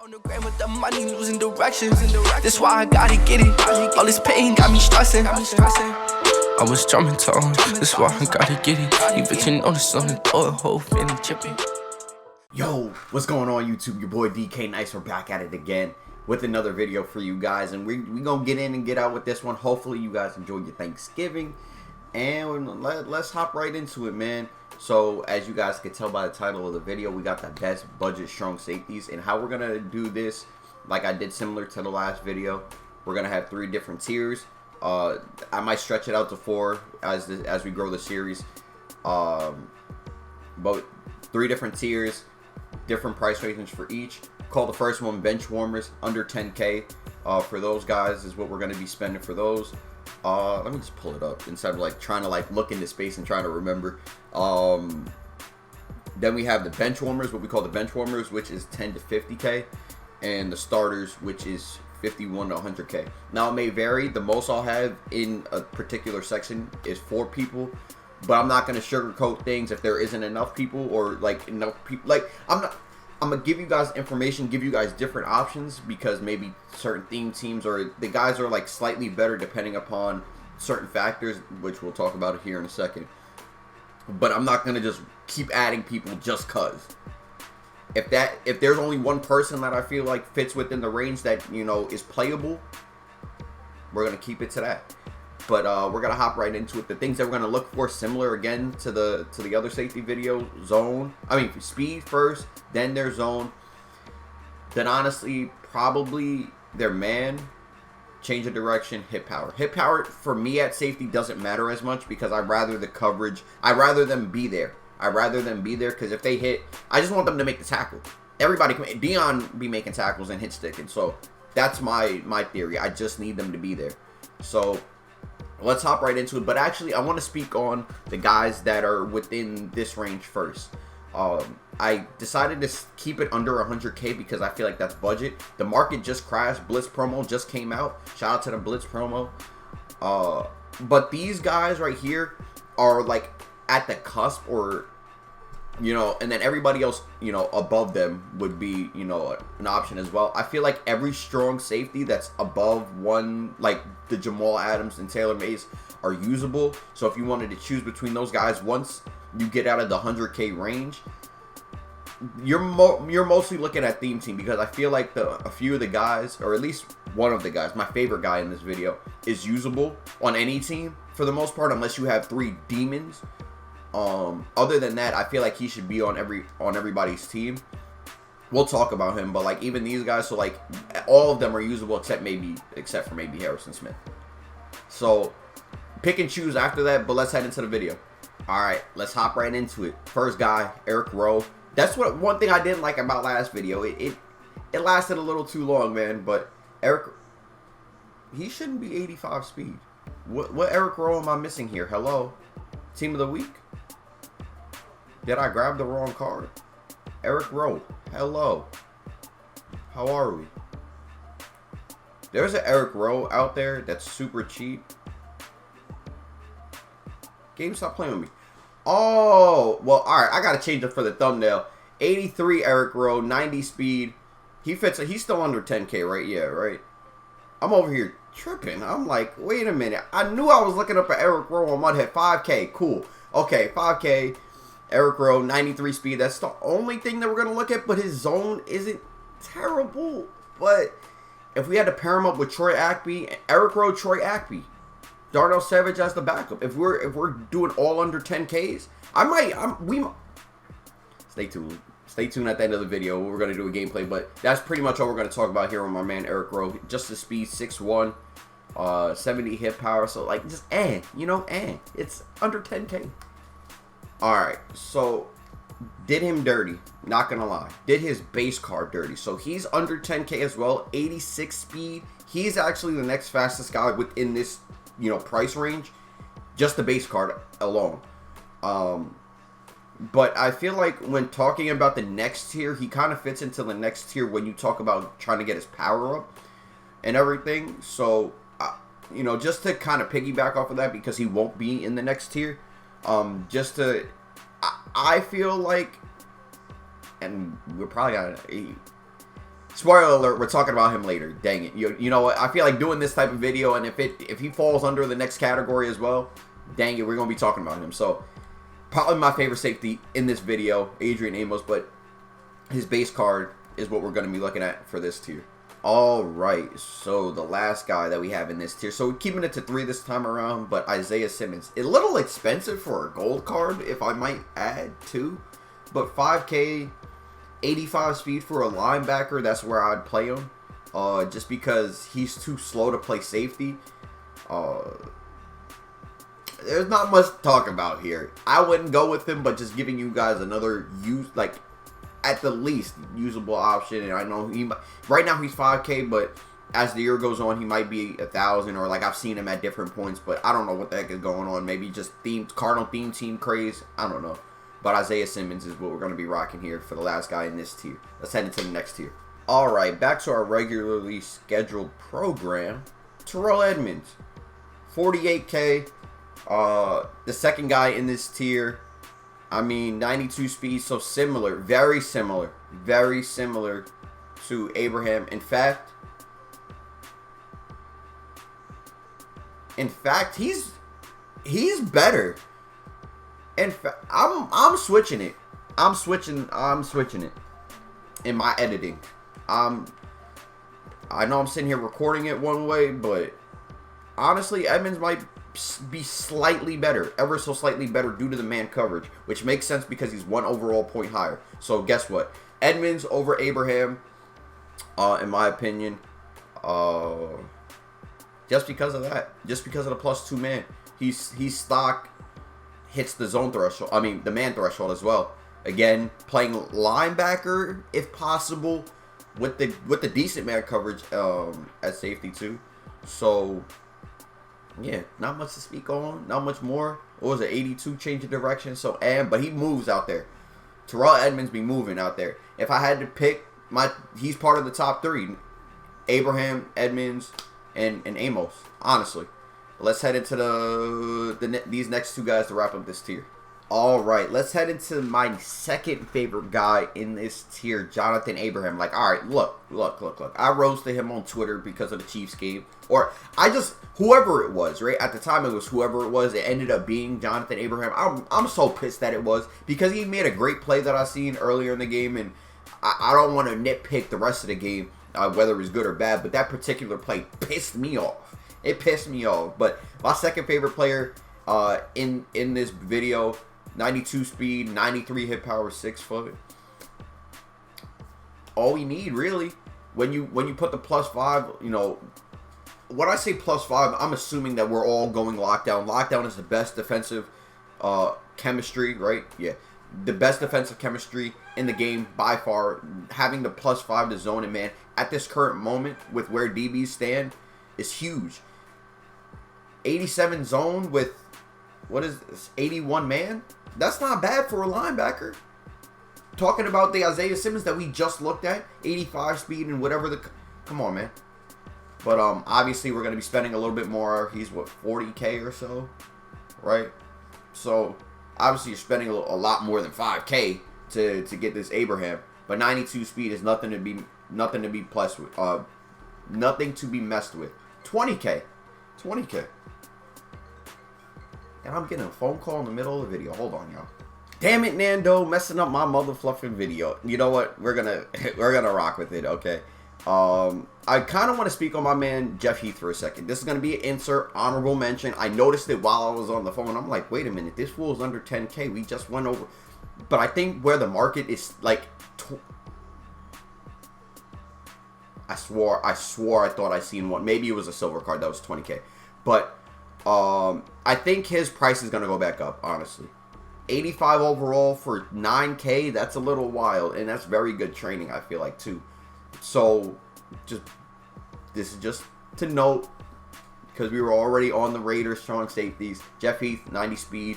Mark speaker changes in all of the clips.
Speaker 1: On the gram with the money, losing direction. That's why I gotta get it. All this pain got me stressing. I was drumming tone. That's why I gotta get it. You bitch notice on the door, whole feeling chipping.
Speaker 2: Yo, what's going on YouTube? Your boy DK Nice. We're back at it again with another video for you guys, and we gonna get in and get out with this one. Hopefully you guys enjoy your Thanksgiving, and let's hop right into it, man. So as you guys can tell by the title of the video, we got the best budget strong safeties, and how we're gonna do this, like I did similar to the last video, we're gonna have 3 different tiers. I might stretch it out to 4 as we grow the series, but 3 different tiers, different price ranges for each. Call the first one bench warmers, under 10K. For those guys is what we're going to be spending for those. Let me just pull it up instead of like trying to like look into space and trying to remember. Then we have the bench warmers, what we call the bench warmers, which is 10 to 50K, and the starters, which is 51 to 100K. Now it may vary. The most I'll have in a particular section is 4 people, but I'm not going to sugarcoat things if there isn't enough people, or like enough people. Like I'm gonna give you guys information, give you guys different options, because maybe certain theme teams or the guys are like slightly better depending upon certain factors, which we'll talk about here in a second. But I'm not gonna just keep adding people just cause. If there's only one person that I feel like fits within the range that, you know, is playable, we're gonna keep it to that. But we're gonna hop right into it. The things that we're gonna look for, similar again to the other safety video: zone. I mean, speed first, then their zone. Then honestly, probably their man, change of direction, hit power. Hit power for me at safety doesn't matter as much, because I'd rather the coverage. I'd rather them be there. I'd rather them be there, because if they hit, I just want them to make the tackle. Everybody can. Dion be making tackles and hit sticking. So that's my theory. I just need them to be there. So let's hop right into it. But actually, I want to speak on the guys that are within this range first. I decided to keep it under 100K because I feel like that's budget. The market just crashed. Blitz promo just came out. Shout out to the Blitz promo. But these guys right here are like at the cusp, or, you know, and then everybody else, you know, above them would be, you know, an option as well. I feel like every strong safety that's above one, like the Jamal Adams and Taylor Mays, are usable. So if you wanted to choose between those guys, once you get out of the 100K range, you're mostly looking at theme team, because I feel like a few of the guys, or at least one of the guys, my favorite guy in this video, is usable on any team for the most part, unless you have 3 demons. Other than that, I feel like he should be on everybody's team. We'll talk about him, but like even these guys, so like all of them are usable except for maybe Harrison Smith. So pick and choose after that, but let's head into the video. All right, let's hop right into it. First guy, Eric Rowe. That's one thing I didn't like about last video. It lasted a little too long, man. But Eric, he shouldn't be 85 speed. What Eric Rowe am I missing here? Hello, team of the week. Did I grab the wrong card? Eric Rowe, hello. How are we? There's an Eric Rowe out there that's super cheap. Game, stop playing with me. Oh, well, all right. I got to change it for the thumbnail. 83 Eric Rowe, 90 speed. He fits. He's still under 10K, right? Yeah, right. I'm over here tripping. I'm like, wait a minute. I knew I was looking up at Eric Rowe on Mudhead. 5K, cool. Okay, 5K. Eric Rowe, 93 speed. That's the only thing that we're going to look at, but his zone isn't terrible. But if we had to pair him up with Troy Acme, Eric Rowe, Troy Acme, Darnell Savage as the backup, if we're doing all under 10Ks, we might. Stay tuned at the end of the video. We're going to do a gameplay, but that's pretty much all we're going to talk about here on my man Eric Rowe. Just the speed, 6'1", 70 hit power. So like just it's under 10K. Alright, so did him dirty, not gonna lie. Did his base card dirty. So he's under 10K as well, 86 speed. He's actually the next fastest guy within this, you know, price range. Just the base card alone. But I feel like when talking about the next tier, he kind of fits into the next tier when you talk about trying to get his power up and everything. So, you know, just to kind of piggyback off of that, because he won't be in the next tier. I feel like, and we're probably gonna Spoiler alert, we're talking about him later. Dang it. You know what? I feel like doing this type of video, and if he falls under the next category as well, dang it, we're going to be talking about him. So, probably my favorite safety in this video, Adrian Amos, but his base card is what we're going to be looking at for this tier. Alright, so the last guy that we have in this tier. So, we're keeping it to 3 this time around, but Isaiah Simmons. A little expensive for a gold card, if I might add, too. But 5K... 85 speed for a linebacker, that's where I'd play him. Just because he's too slow to play safety. There's not much to talk about here. I wouldn't go with him, but just giving you guys another at the least usable option. And I know right now he's 5K, but as the year goes on, he might be 1,000, or like I've seen him at different points, but I don't know what the heck is going on. Maybe just Cardinal theme team craze. I don't know. But Isaiah Simmons is what we're going to be rocking here for the last guy in this tier. Let's head into the next tier. Alright, back to our regularly scheduled program. Terrell Edmonds, 48K. The second guy in this tier. I mean, 92 speed, so similar. Very similar. Very similar to Abraham. In fact, he's better. In fact, I'm switching it. I'm switching it in my editing. I know I'm sitting here recording it one way, but honestly, Edmonds might be slightly better, ever so slightly better due to the man coverage, which makes sense because he's 1 overall point higher. So guess what? Edmonds over Abraham, in my opinion, just because of that, just because of the +2 man. He's stock. Hits the zone threshold. I mean, the man threshold as well. Again, playing linebacker if possible, with the decent man coverage at safety too. So yeah, not much to speak on. Not much more. What was it? 82 change of direction. So but he moves out there. Terrell Edmonds be moving out there. If I had to pick he's part of the top 3. Abraham, Edmonds, and Amos. Honestly. Let's head into these next 2 guys to wrap up this tier. Alright, let's head into my second favorite guy in this tier, Jonathan Abraham. Like, alright, look. I roasted him on Twitter because of the Chiefs game. Or, whoever it was, right? At the time, it was whoever it was. It ended up being Jonathan Abraham. I'm so pissed that it was, because he made a great play that I seen earlier in the game, and I don't want to nitpick the rest of the game, whether it was good or bad, but that particular play pissed me off. It pissed me off. But my second favorite player in this video, 92 speed, 93 hit power, 6 foot. All we need really, when you put the +5, you know, when I say +5, I'm assuming that we're all going lockdown. Lockdown is the best defensive chemistry, right? Yeah. The best defensive chemistry in the game by far. Having the +5 to zone and man at this current moment with where DBs stand is huge. 87 zone with, what is this, 81 man? That's not bad for a linebacker. Talking about the Isaiah Simmons that we just looked at, 85 speed and whatever come on, man. But obviously we're going to be spending a little bit more. He's what, 40K or so, right? So obviously you're spending a lot more than 5K to get this Abraham. But 92 speed is nothing to be plus with, nothing to be messed with. 20K. And I'm getting a phone call in the middle of the video. Hold on, y'all. Damn it, Nando, messing up my mother fluffing video. You know what? We're gonna rock with it, okay? I kind of want to speak on my man Jeff Heath for a second. This is gonna be an insert honorable mention. I noticed it while I was on the phone. I'm like, wait a minute, this fool's under 10K. We just went over. But I think where the market is like, I swore I thought I seen one. Maybe it was a silver card that was 20K. But I think his price is gonna go back up, honestly. 85 overall for 9K, that's a little wild, and that's very good training, I feel like, too. So, this is just to note, because we were already on the Raiders strong safeties. Jeff Heath, 90 speed.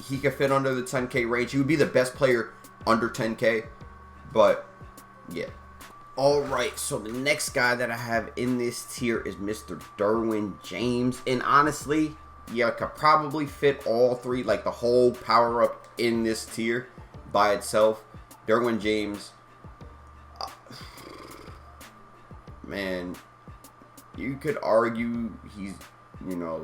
Speaker 2: He could fit under the 10K range. He would be the best player under 10K, but, yeah. Alright, so the next guy that I have in this tier is Mr. Derwin James, and honestly, yeah, I could probably fit all 3, like the whole power up in this tier by itself. Derwin James. man, you could argue he's, you know,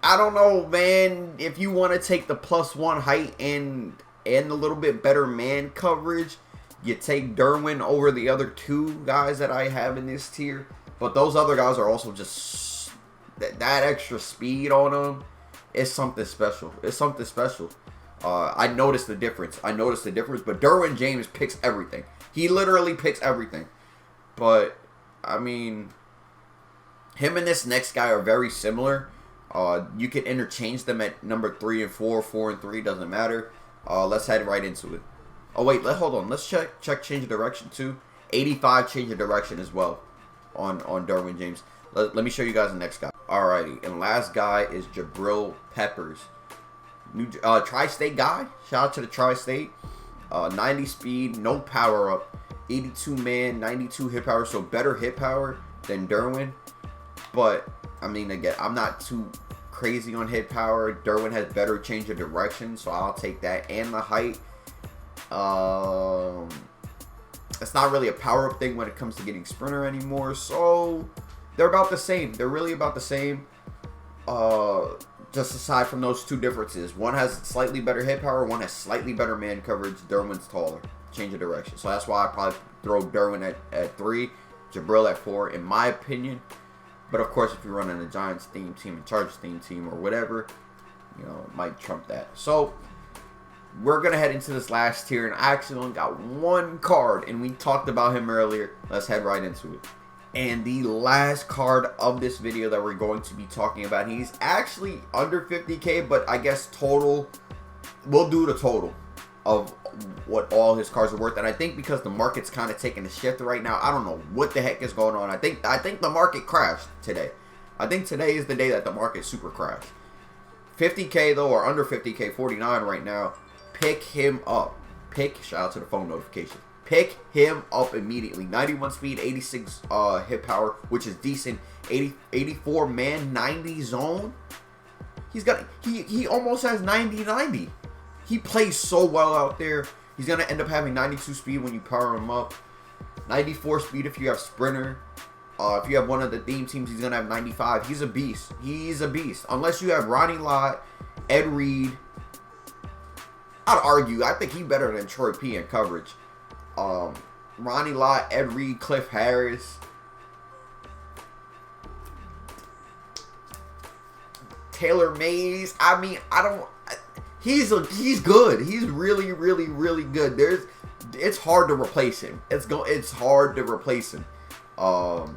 Speaker 2: I don't know, man. If you want to take the +1 height and a little bit better man coverage, you take Derwin over the other two guys that I have in this tier. But those other guys are also just that extra speed on them. It's something special. It's something special. I noticed the difference. But Derwin James picks everything. He literally picks everything. But I mean, him and this next guy are very similar. You can interchange them at number 3 and 4, 4 and 3, doesn't matter. Let's head right into it. Oh wait, hold on. Let's check change of direction too. 85 change of direction as well on Derwin James. Let me show you guys the next guy. Alrighty, and last guy is Jabrill Peppers. New Tri-State guy. Shout out to the Tri-State. 90 speed, no power up. 82 man, 92 hit power, so better hit power than Derwin. But I mean, again, I'm not too crazy on hit power. Derwin has better change of direction, so I'll take that. And the height. It's not really a power-up thing when it comes to getting sprinter anymore. So they're about the same. They're really about the same. Just aside from those two differences. One has slightly better hit power. One has slightly better man coverage. Derwin's taller. Change of direction. So that's why I probably throw Derwin at 3. Jabrill at 4, in my opinion. But of course, if you're running a Giants theme team, a Chargers theme team, or whatever, you know, it might trump that. So we're going to head into this last tier. And I actually only got one card. And we talked about him earlier. Let's head right into it. And the last card of this video that we're going to be talking about, he's actually under 50K, but I guess total, we'll do the total of what all his cards are worth. And I think because the market's kind of taking a shift right now, I don't know what the heck is going on. I think the market crashed today. I think today is the day that the market super crashed. 50K though, or under 50K, 49 right now. Pick him up. Shout out to the phone notification. Pick him up immediately. 91 speed, 86 hit power, which is decent. 84 man, 90 zone. He almost has 90. He plays so well out there. He's gonna end up having 92 speed when you power him up. 94 speed if you have sprinter. If you have one of the theme teams, he's gonna have 95. He's a beast. Unless you have Ronnie Lott, Ed Reed. I'd argue. I think he's better than Troy P in coverage. Ronnie Lott, Ed Reed, Cliff Harris, Taylor Mays. I mean, he's good. He's really good. It's hard to replace him. It's hard to replace him. So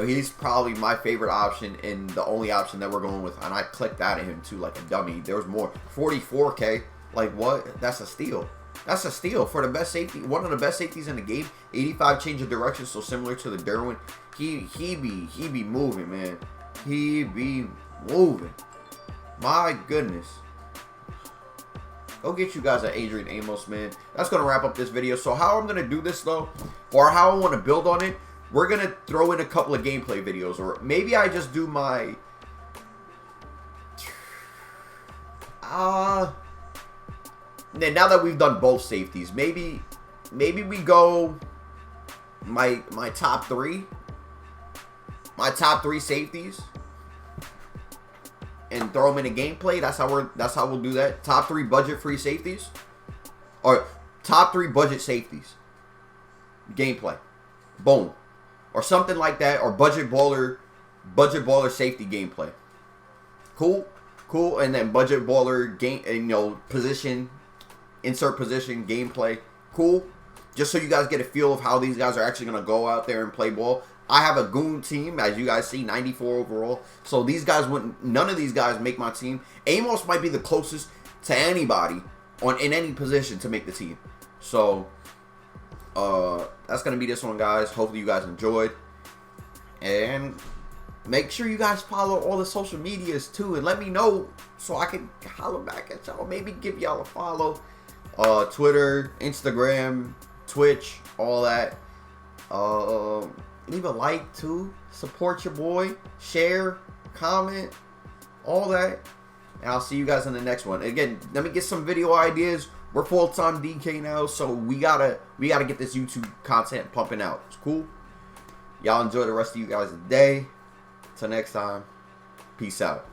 Speaker 2: he's probably my favorite option and the only option that we're going with. And I clicked out of him too like a dummy. There was more. 44K. Like what? That's a steal. That's a steal for the best safety, one of the best safeties in the game. 85 change of direction, so similar to the Derwin. He be moving, man. He be moving. My goodness. Go get you guys an Adrian Amos, man. That's gonna wrap up this video. So how I'm gonna do this though, or how I want to build on it, we're gonna throw in a couple of gameplay videos, or maybe I just do my then now that we've done both safeties, maybe we go my top 3 safeties and throw them in a gameplay. That's how we'll do that. Top 3 budget free safeties, or top 3 budget safeties gameplay, boom, or something like that, or budget baller safety gameplay. Cool, and then budget baller game, you know, position. Insert position gameplay. Cool. Just so you guys get a feel of how these guys are actually going to go out there and play ball. I have a goon team, as you guys see, 94 overall. So these guys wouldn't, none of these guys make my team. Amos might be the closest to anybody in any position to make the team. So that's going to be this one, guys. Hopefully you guys enjoyed. And make sure you guys follow all the social medias too, and let me know so I can holler back at y'all. Maybe give y'all a follow. Twitter, Instagram, Twitch, all that. Leave a like too. Support your boy. Share, comment, all that. And I'll see you guys in the next one. Again, let me get some video ideas. we're full-time DK now, so we gotta get this YouTube content pumping out. It's cool. Y'all enjoy the rest of you guys' day. Till next time, peace out.